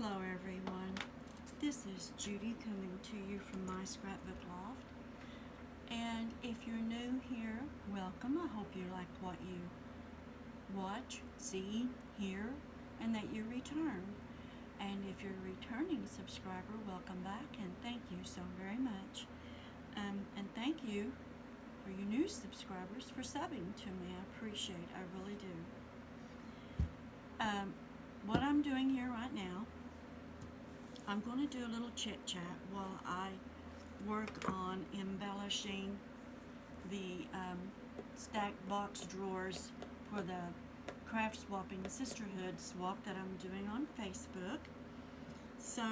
Hello everyone, this is Judy coming to you from my scrapbook loft, and if you're new here, welcome. I hope you like what you watch, see, hear, and that you return. And if you're a returning subscriber, welcome back and thank you so very much. And thank you for you new subscribers for subbing to me. I appreciate it, I really do. What I'm doing here right now, I'm going to do a little chit chat while I work on embellishing the stacked box drawers for the craft swapping sisterhood swap that I'm doing on Facebook. So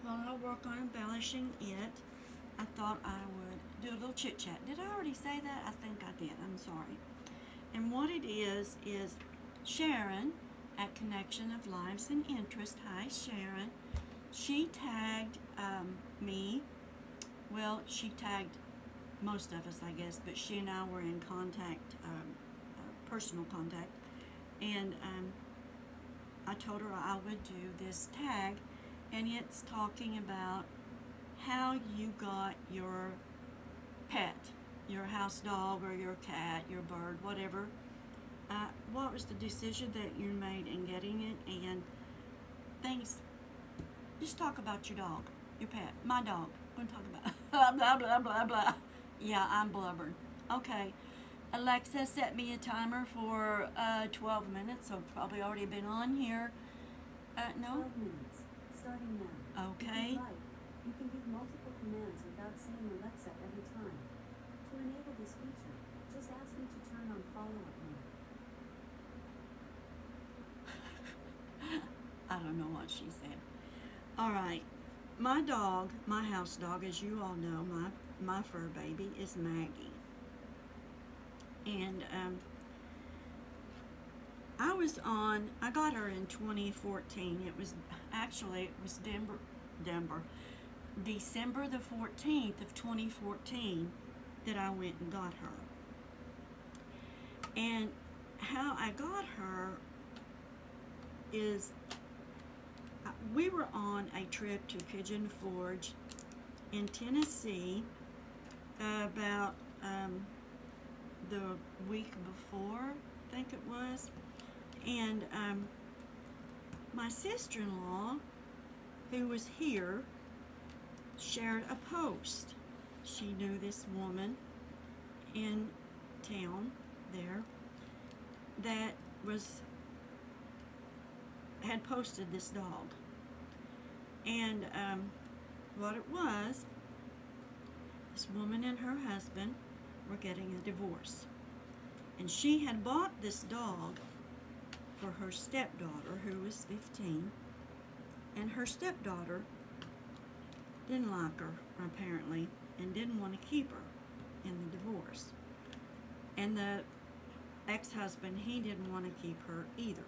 while I work on embellishing it, I thought I would do a little chit chat. Did I already say that? I think I did. I'm sorry. And what it is Sharon at Connection of Lives and Interest. Hi, Sharon. She tagged me. Well, she tagged most of us, I guess, but she and I were in contact, personal contact. And I told her I would do this tag, and it's talking about how you got your pet, your house dog or your cat, your bird, whatever. What was the decision that you made in getting it, and things. Just talk about your dog, your pet, my dog. We're going to talk about blah, blah, blah, blah. Yeah, I'm blubbering. Okay. Alexa set me a timer for 12 minutes, so I've probably already been on here. No? 12 minutes, starting now. Okay. If you'd like, you can give multiple commands without saying Alexa every time. To enable this feature, just ask me to turn on follow-up mode. I don't know what she said. All right. My dog, my house dog, as you all know, my fur baby is Maggie. And I got her in 2014. It was December the 14th of 2014 that I went and got her. And how I got her is we were on a trip to Pigeon Forge in Tennessee about the week before, I think it was. And my sister-in-law, who was here, shared a post. She knew this woman in town there that had posted this dog. And what it was, this woman and her husband were getting a divorce. And she had bought this dog for her stepdaughter, who was 15. And her stepdaughter didn't like her, apparently, and didn't want to keep her in the divorce. And the ex-husband, he didn't want to keep her either.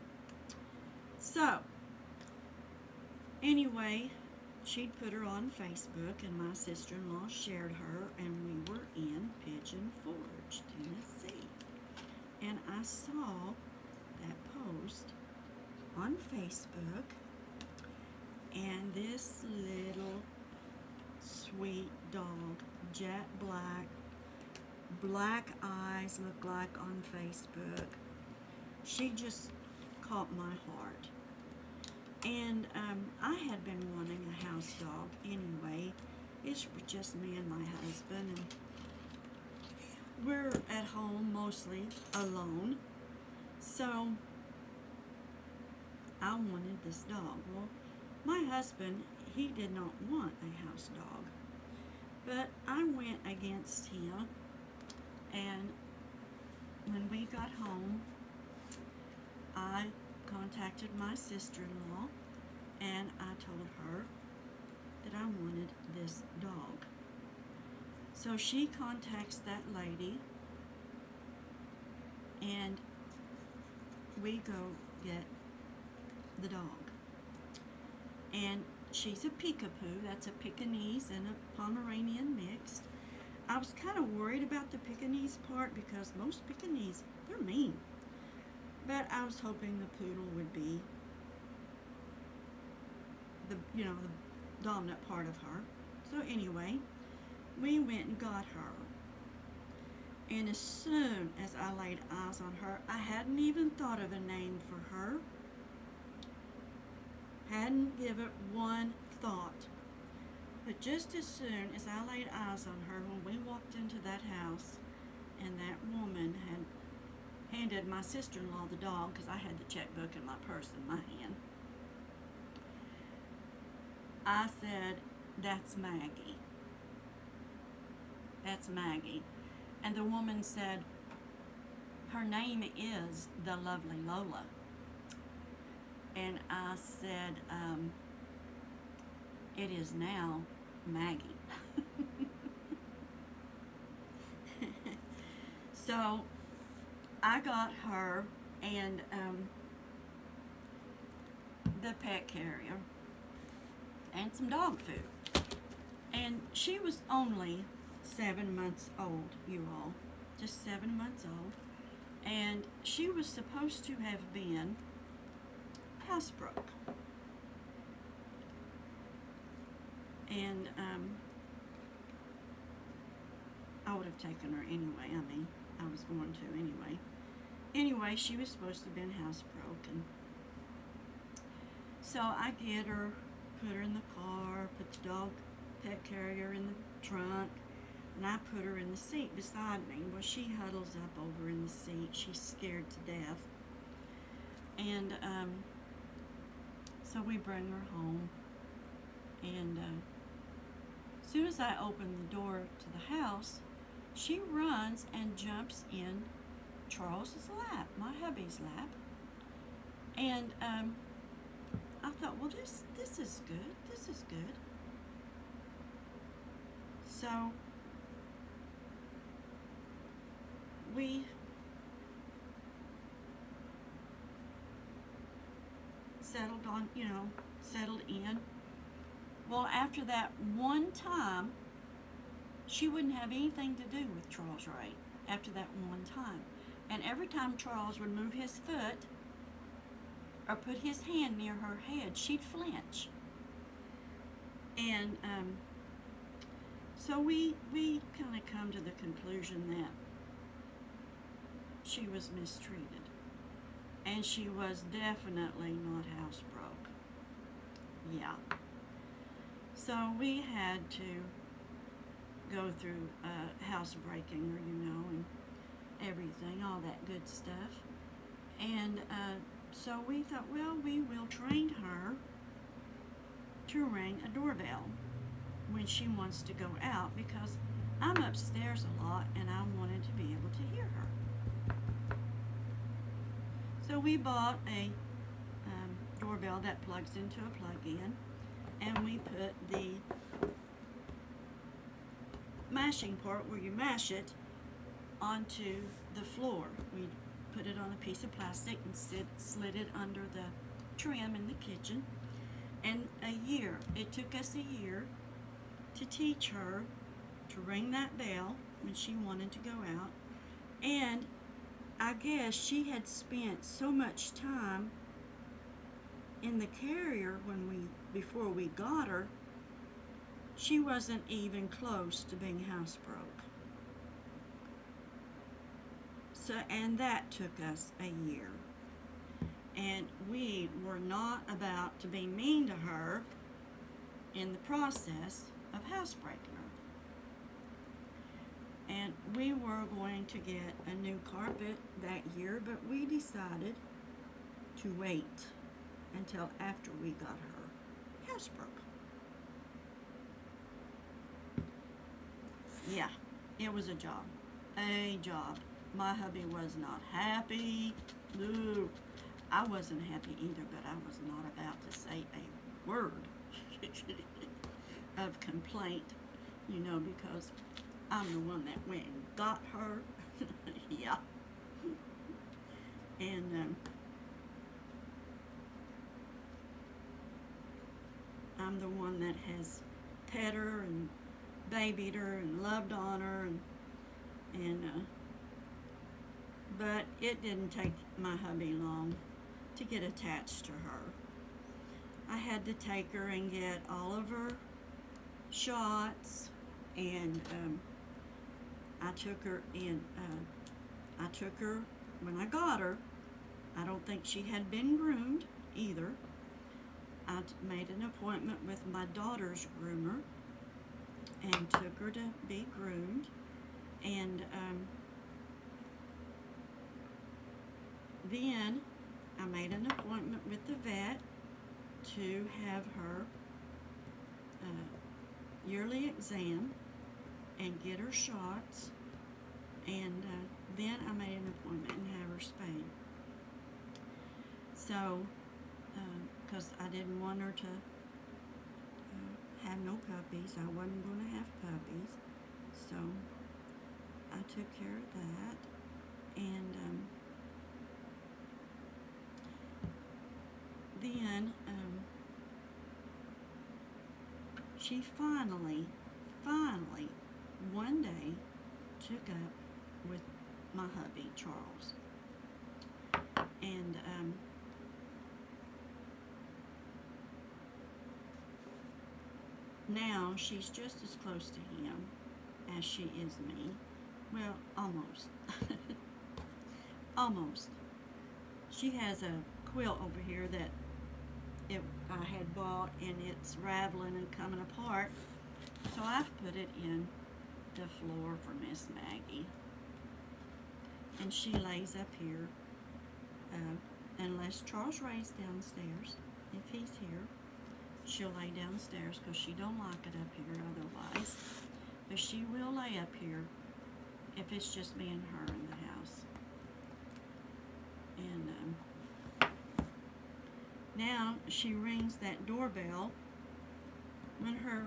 So, anyway, she'd put her on Facebook, and my sister-in-law shared her, and we were in Pigeon Forge, Tennessee. And I saw that post on Facebook, and this little sweet dog, jet black eyes look like on Facebook. She just caught my heart. And I had been wanting a house dog anyway. It's just me and my husband, and we're at home mostly alone. So I wanted this dog. Well, my husband, he did not want a house dog. But I went against him, and when we got home, I contacted my sister-in-law, and I told her that I wanted this dog. So she contacts that lady, and we go get the dog. And she's a Peekapoo. That's a Pekingese and a Pomeranian mixed. I was kind of worried about the Pekingese part because most Pekingese, they're mean. But I was hoping the poodle would be the dominant part of her. So anyway, we went and got her. And as soon as I laid eyes on her, I hadn't even thought of a name for her. Hadn't given it one thought. But just as soon as I laid eyes on her, when we walked into that house, and that woman had handed my sister-in-law the dog, because I had the checkbook in my purse in my hand, I said, "That's Maggie. That's Maggie." And the woman said, "Her name is the lovely Lola." And I said, "It is now Maggie." So I got her and the pet carrier and some dog food. And she was only 7 months old, you all. Just 7 months old. And she was supposed to have been housebroke. And I would have taken her anyway. I was going to anyway. Anyway, she was supposed to have been housebroken. So I get her, put her in the car, put the dog pet carrier in the trunk, and I put her in the seat beside me. Well, she huddles up over in the seat. She's scared to death. And so we bring her home. And as soon as I open the door to the house, she runs and jumps in Charles's lap, my hubby's lap. And I thought, well, this is good. This is good. So we settled in. Well, after that one time, she wouldn't have anything to do with Charles Ray after that one time. And every time Charles would move his foot or put his hand near her head, she'd flinch. And so we kind of come to the conclusion that she was mistreated. And she was definitely not housebroke. Yeah. So we had to go through housebreaking her, and everything, all that good stuff. And so we thought, well, we will train her to ring a doorbell when she wants to go out, because I'm upstairs a lot and I wanted to be able to hear her. So we bought a doorbell that plugs into a plug-in, and we put the mashing part where you mash it onto the floor. We put it on a piece of plastic and slid it under the trim in the kitchen. And it took us a year to teach her to ring that bell when she wanted to go out. And I guess she had spent so much time in the carrier before we got her, she wasn't even close to being housebroke. So, and that took us a year. And we were not about to be mean to her in the process of housebreaking her. And we were going to get a new carpet that year, but we decided to wait until after we got her housebroke. Yeah, it was a job. A job. My hubby was not happy. Ooh, I wasn't happy either, but I was not about to say a word of complaint, because I'm the one that went and got her. Yeah. And I'm the one that has pet her and babied her and loved on her, but it didn't take my hubby long to get attached to her. I had to take her and get all of her shots, and I took her when I got her. I don't think she had been groomed either. I made an appointment with my daughter's groomer and took her to be groomed, and then I made an appointment with the vet to have her yearly exam and get her shots, and then I made an appointment and have her spayed. So, because I didn't want her to have no puppies, I wasn't going to have puppies, so I took care of that, and then she finally, one day took up with my hubby, Charles. And now she's just as close to him as she is me. Well, almost. Almost. She has a quilt over here that I had bought, and it's raveling and coming apart. So I've put it in the floor for Miss Maggie. And she lays up here, unless Charles Ray's downstairs. If he's here, she'll lay downstairs because she don't like it up here otherwise. But she will lay up here if it's just me and her in the house. And now she rings that doorbell when her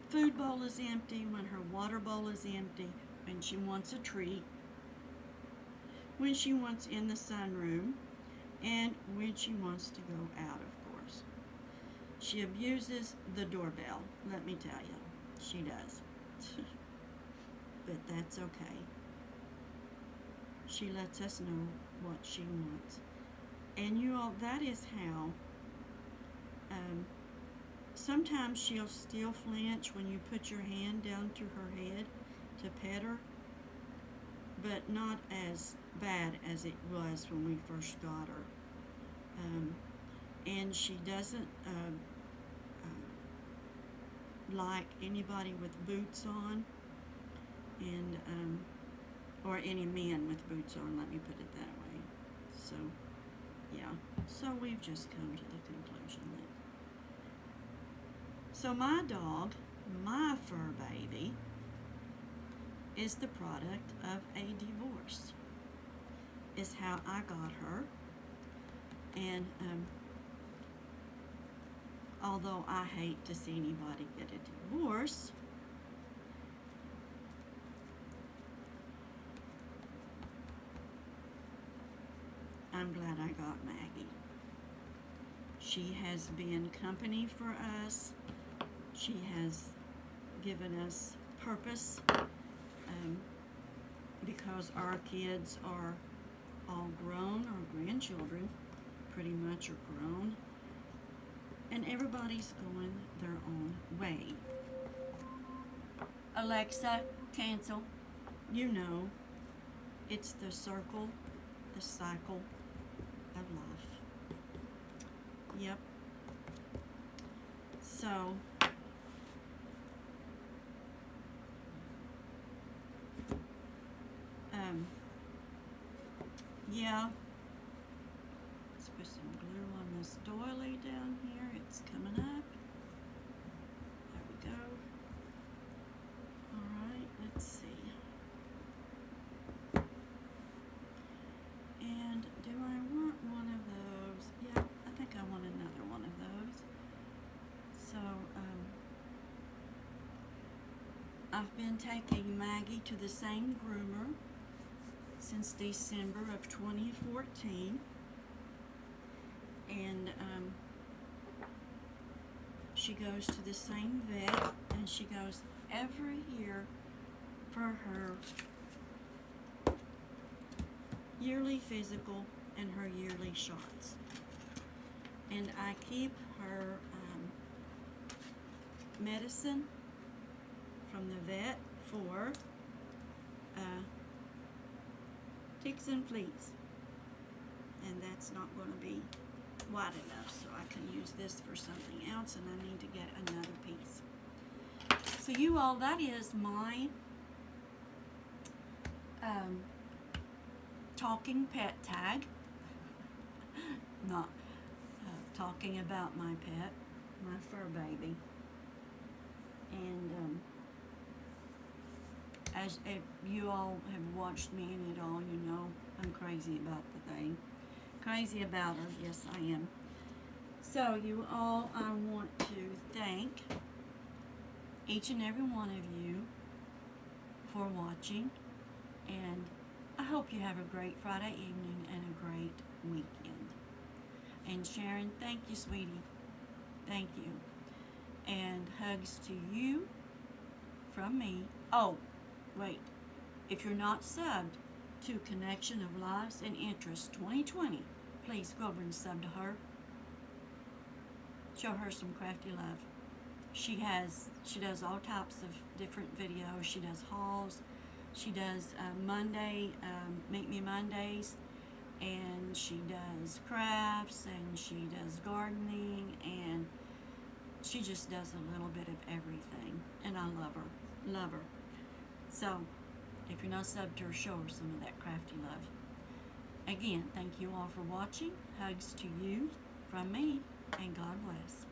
food bowl is empty, when her water bowl is empty, when she wants a treat, when she wants in the sunroom, and when she wants to go out, of course. She abuses the doorbell, let me tell you. She does. But that's okay. She lets us know what she wants. And you all, that is how, sometimes she'll still flinch when you put your hand down to her head to pet her, but not as bad as it was when we first got her. And she doesn't like anybody with boots on, and or any men with boots on, let me put it that way. So yeah, so we've just come to the conclusion that, so my dog, my fur baby, is the product of a divorce, is how I got her. And although I hate to see anybody get a divorce, I'm glad I got Maggie. She has been company for us. She has given us purpose, because our kids are all grown, our grandchildren pretty much are grown, and everybody's going their own way. Alexa, cancel. You know, it's the circle, the cycle of life. Yep. So, yeah. Let's put some glue on this doily down here. It's coming up. There we go. Alright, let's see. And do I want one of those? Yeah, I think I want another one of those. So, I've been taking Maggie to the same groomer since December of 2014. And she goes to the same vet, and she goes every year for her yearly physical and her yearly shots. and I keep her medicine from the vet for ticks and fleas, and that's not going to be wide enough, so I can use this for something else, and I need to get another piece. So you all, that is my talking pet tag. Not talking about my pet, my fur baby. And as if you all have watched me in it all, you know I'm crazy about the thing. Crazy about her, yes I am. So you all, I want to thank each and every one of you for watching, and I hope you have a great Friday evening and a great weekend. And Sharon, thank you, sweetie. Thank you. And hugs to you from me. Oh, wait. If you're not subbed to Connection of Lives and Interests 2020, please go over and sub to her. Show her some crafty love. She does all types of different videos. She does hauls. She does Make Me Mondays, and she does crafts, and she does gardening, and she just does a little bit of everything, and I love her. So, if you're not subbed to her, show her some of that crafty love. Again, thank you all for watching. Hugs to you from me, and God bless.